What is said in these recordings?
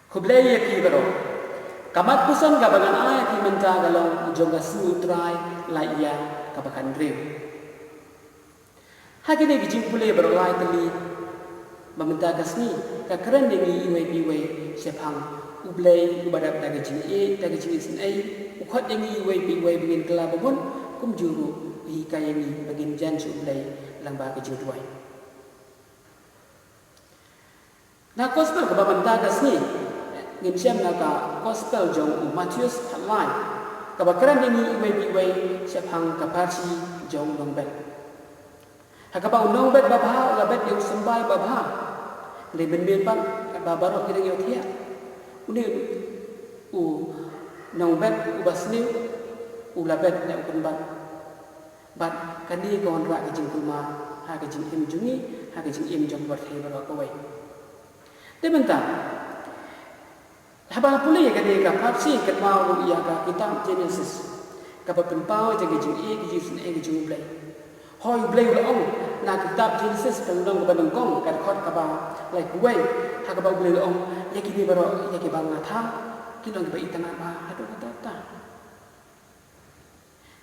Hublay yaki baro. Kamat pusan kabangan ay ki menta galong jonga sutrai laiya kabakan rew. Hagine gijing pule baro lai tali mamenta gasni ka keren dengi iwe biwe sepang ublay ubadap daga jing daga jing isin ai ukhat dengi iwe biwe bingin kelababun kum juru hi kayangi bagin jan su ublay lang ba ka jing tuai. Na gospel ka mamenta gasni ngim siam naga gospel jong Matius halai kabakaran ini iwe sepang kaparsi jong longbet hakaba longbet babha labet yung sambai babha le ben bang babaro kidang yo thia uni longbet ubasni labet ne ukun bat kani gon ra ka jing kuma ha ka jing im jungi ha ka jing im jong wat he baro ko wai te benta habang puli ya kade ka papsi kat mau ya ka kitab Genesis ka penpau jaga jing e ki jing e ki jing blai hoi blai la ong na kitab Genesis kan dong ka kong ka khot ka ba lai kuwai ha ka ba blai la ong ya ki ni baro ya ki bang na tha ki dong ba itana ba adu ta ta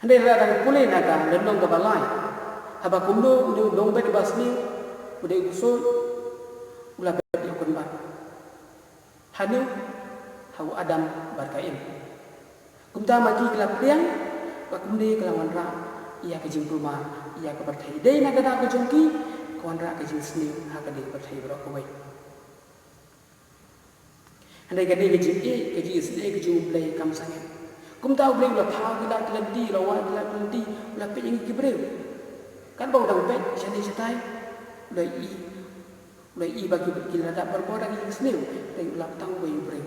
hande ra ka puli na ka dong ka ba lai haba kumdo udu dong ba basni udu usul ula ba yakun ba hanu hau Adam barkain. Kumta magi kelap tiang, pakumdi kelawan ra, ia kejing rumah, ia ke berthai. Dei nagada ke jongki, kawan ra kejing seni, haka dei berthai berok kawai. Handai kadai kejing kejing seni kejing ublay kam sangat. Kumta ublay ulah thau gila kelenti, lawan gila kelenti, ulah pe yang kibreu. Kan bau dang pe, jani setai, ulah i bagi gila dak berbor lagi yang seni, dei ulah tang bau ublay.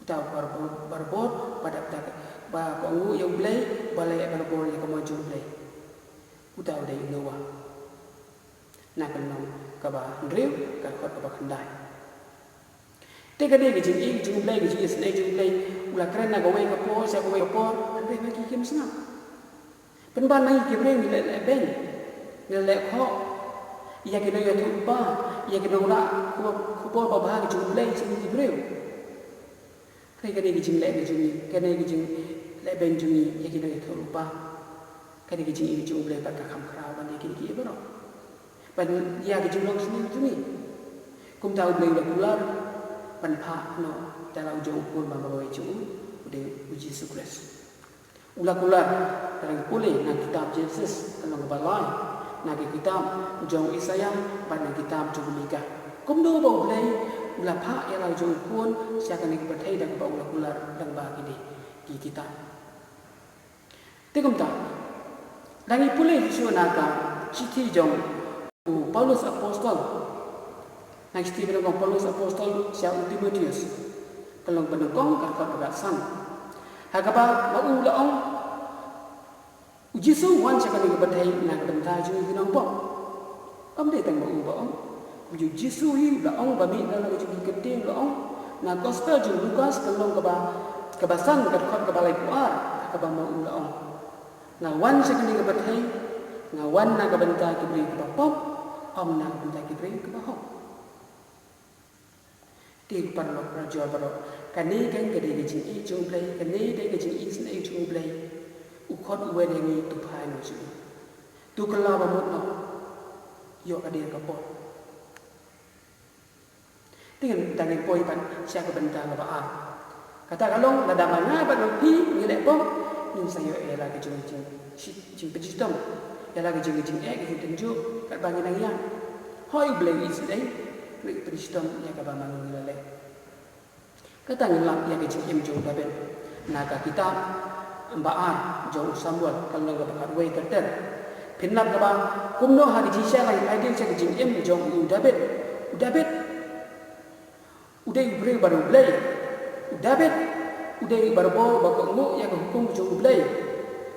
Tahu berbor pada peta bah kongu yang belai balai berbor yang kemaju belai. Tahu dah yang luar. Nak kenal kaba drill kalau kaba kendai. Tega dia gejing belai gejing senai gejing belai. Ulah keren nak gawai kapor, saya gawai kapor. Andai lagi kim senang. Penban lagi kibreng nilai ben, nilai kok. Ia kena ia tuba, ia kena ulah kapor babah gejing belai sini kibreng. Kai kene gijing le gijing kene gijing le ben jungi ya kino itu lupa kene gijing gijing le pat kam kra ban ya kini ki baro ban ya gijing long sini jungi kum tahu le kular pan pha no dalau jo pun ba ba ju de uji sukres ula kular dalam pule na kitab Genesis kalau balai na kitab jo Isaya ban kitab Jumika kum do ba le ulah pak yang lau jauh pun siakan yang berthai dan kebau ulah kular dan bagi di kita. Tegum tak. Lagi pula isu naga citi jong Paulus Apostol. Nang citi berangkong Paulus Apostol siapa Timotius. Kalau penengkong kakak berasam. Hakapa mau ulah ong ujisu wan siakan yang berthai nak bentar jauh ginang pok. Am dia tang mau ulah ong. Ju Jisu hi la ong bami dalam ju gede la ong na gospel ju Lukas kelong kebasan kat khot kebalai puar ka ba mau la ong na wan sekali ke bathai na wan na ka benta ki bri ka pop om na benta ki bri ka hop ti par lo rajo baro kani kan gede ji i ju blai kani de ji i sin i ju blai u khot uwe de ni tu phai no ju tu kala ba mot no yo ka dia ka pop dengan tangan poi pan siapa benda ngapa ah kata kalau nada mana ban pi ni lek pom ni saya era ke jeng pejitom era ke jeng ke tenju kat bangi nang yang hoi blai is dai ni pejitom ya ka bang ni lek kata ngelak ya ke jeng jo daben naga kita ambaan jo sambut kalau ngapa kadwai keter pinap ka bang kumno hari jisya lai idea ke jeng jo daben udah beri baru belai, David udah baru bawa bakongu yang hukum jauh belai,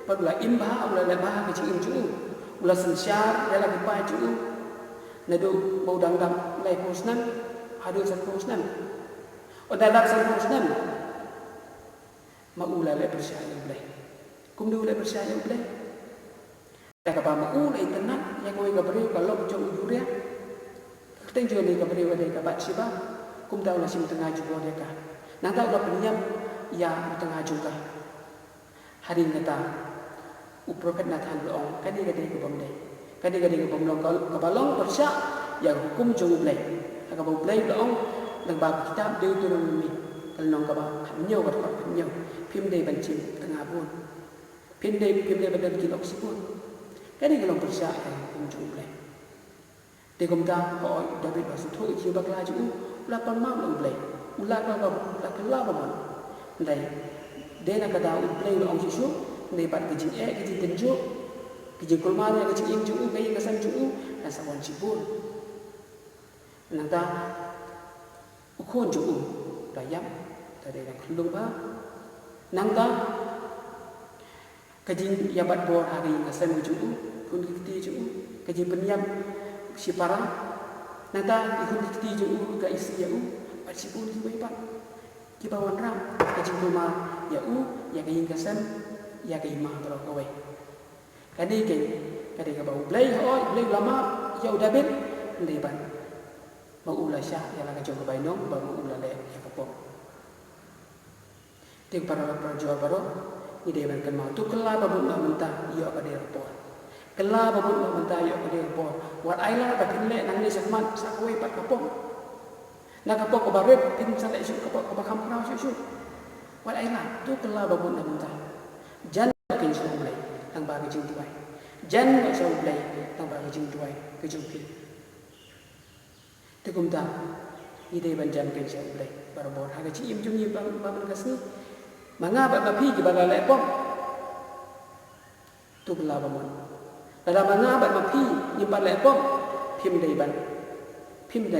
barulah imbah, ulah lebah kecil jauh, ulah sensyar, dia lagi pai jauh, nado bau dangdam lay posnan, hadu san posnan, odalak san posnan, mau ulah lay percaya belai, kum do lay percaya belai, tak apa mau lay tenang, yang kau ingin beri kalau jauh juria, kita jual ni beri wadai kabat siapa. kum tahu nasi tengah juga mereka. Nang tahu dah penyam ya tengah juga. Hari kata Prophet Nathan Long kadi-kadi ke pemde. Kadi-kadi ke pemlong kebalong persyak yang hukum jauh belai. Agak bau belai Long dan bab kitab dia turun mi. Kalau nong kaba hamnyo kat hamnyo. Pimde bancim tengah pun. Pimde badan kilok sipun. Kadi kalau persyak yang hukum jauh belai. Tegom ta ho David basu thu chi bakla ju lapan mam lo blai ulat ba la kala ba mon ndai de na kada u blai lo ong su ndai pat ke jing ke jing tenjo ke jing kulma ke jing ing ju ke ing kasam ju na sawon chi bun na ta u khon ju da yam ta de na khulung ba nang ta ke jing ya bat bor ha ke ing kasam ju kun ki ju ke jing penyam si para nata ikut dikti jauh ke isi ya pun kibai pak kibawan ram kajing rumah ya ya kayin kasan ya kayin mah terus kawai kadi ke bau blai blai lama ya udah ben ndai ban bau ulah syah ya la kajong ke bainong bau ulah le ya kapok ting para jual baru ni dai ban kan mau tu kala babun lah mentah ya ka dia repot kala babun lah mentah ya ka dia repot wat aila ba kinle nang ni sakmat sakwe pat kapok na kapok ko baret tin sa le su kapok ko bakam krau su wat aila tu kala babun lah mentah jan kin su mulai tang ba ke jing tuai jan ngai su mulai tang ba ke jing tuai ke jing pi te kum ta ni dai ban jan kin su mulai barabor ha ke chi im jung ni ba ban kasni manga ba pi ki ba la le pom tu kala babun dalam mana bat mapi ni bat lepom pim dai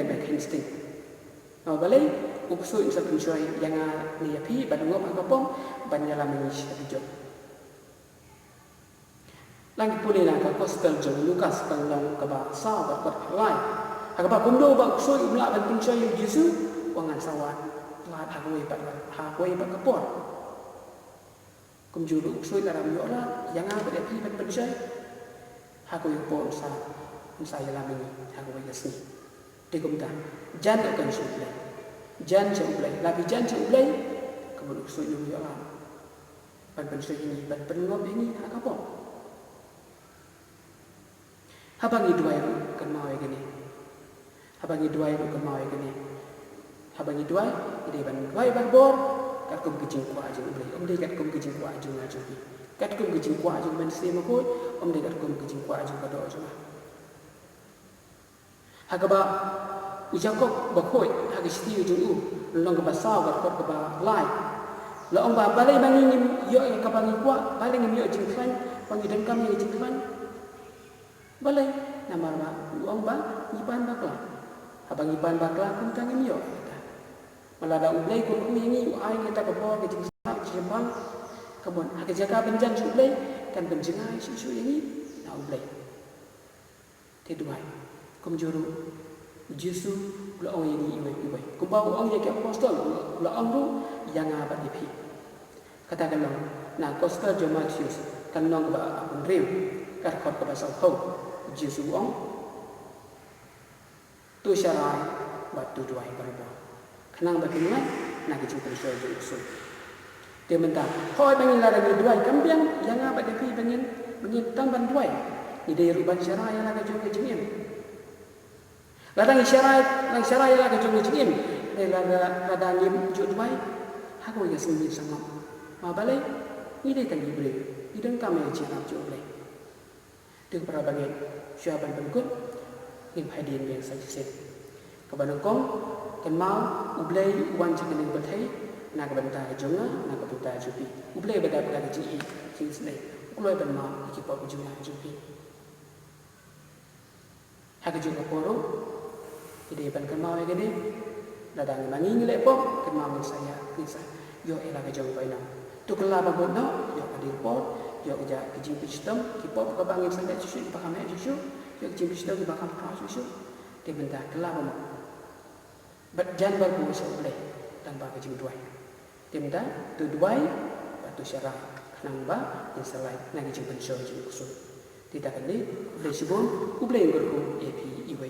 ban kinsting no balai uksu insap enjoy yang ni api bat ngop angkapom ban nyala mengis apijo lagi pulih nak gospel jong Lukas kalong kaba sa bat bat lai akaba kumdo ba uksu umla ban enjoy Yesu wangan sawan lat hagoi bat kapor kumjuru uksu dalam yola yang apa dia api bat enjoy aku yang pun saya lami aku berjasni. Tegumta jan akan suplai, jan suplai, tapi jan suplai kemudian suyu jalan. Ban ini, ban pengob ini apa pun. Habangi dua itu kan mau yang ini. Habangi dua itu kan mau yang ini. Habangi dua, ini ban bor, kat kum kecing kuah aja ublai. Dei kat kum kecing kuah aja ngajuki. Kat kum kecing kuah aja mensi makoi. Dei kat kum kecing kuah aja kado aja. Hagaba ujakok bakoi hagishti ujung long ba saw kat kot ba lai. La ong ba balai bangin yo yang kabangi kuah, balai ngim yo jing klan, bangi dan kami yang jing klan. Balai nama ba ong ba ipan bakla. Habang ipan bakla kum tangim yo. Malada ublai kun ku yangi ai kita ke bawah ke jing sak jembang. Kebon hak jaga benjang sublai kan benjengai susu yangi na ublai. Teduai kum juru Yesu la ong yangi iwai. Kum ba ong yang ke apostol la ong ru yang apa dipi. Katakan long na gospel jo Matius kan nong ba apun riu kat kot ba sau ho Yesu ong tu syarai batu duai barbo. Kenang bagaimana nak kita bersyukur Yesus. Dia minta, hoi bangin lara ni duai kambiang yang apa dia pi bangin tamban duai. Ni dia ruban syarai yang laga jong jingim. Ladang syarai yang laga jong jingim. Dia ladang ni jo duai. Hago ya sini sama. Ma balai ni dia tadi beri. Idang kami cakap jo boleh. Dia para bangin syaban bangkut ni hadian yang saya kebanangkong kan mau ublai uan cakap ni berthai nak benda jonga nak benda jupi ublai benda benda ji sing snai ublai ban ma ki pa jonga jupi hak jonga poro ide ban kan mau ya gede dadang mangi le pop kan mau saya bisa yo ela ka jonga baina tu kala ba bono yo adir pot yo ja kijing pistom ki pop ka bangin sangat susu pa kame susu yo kijing pistom ki bakam ka susu de benda kala ba jan baru boleh tanpa kecil duai. Timda tu duai batu syarah namba yang selai nak kecil pensau kecil usul. Tidak kali boleh sebut boleh ngurku api iwai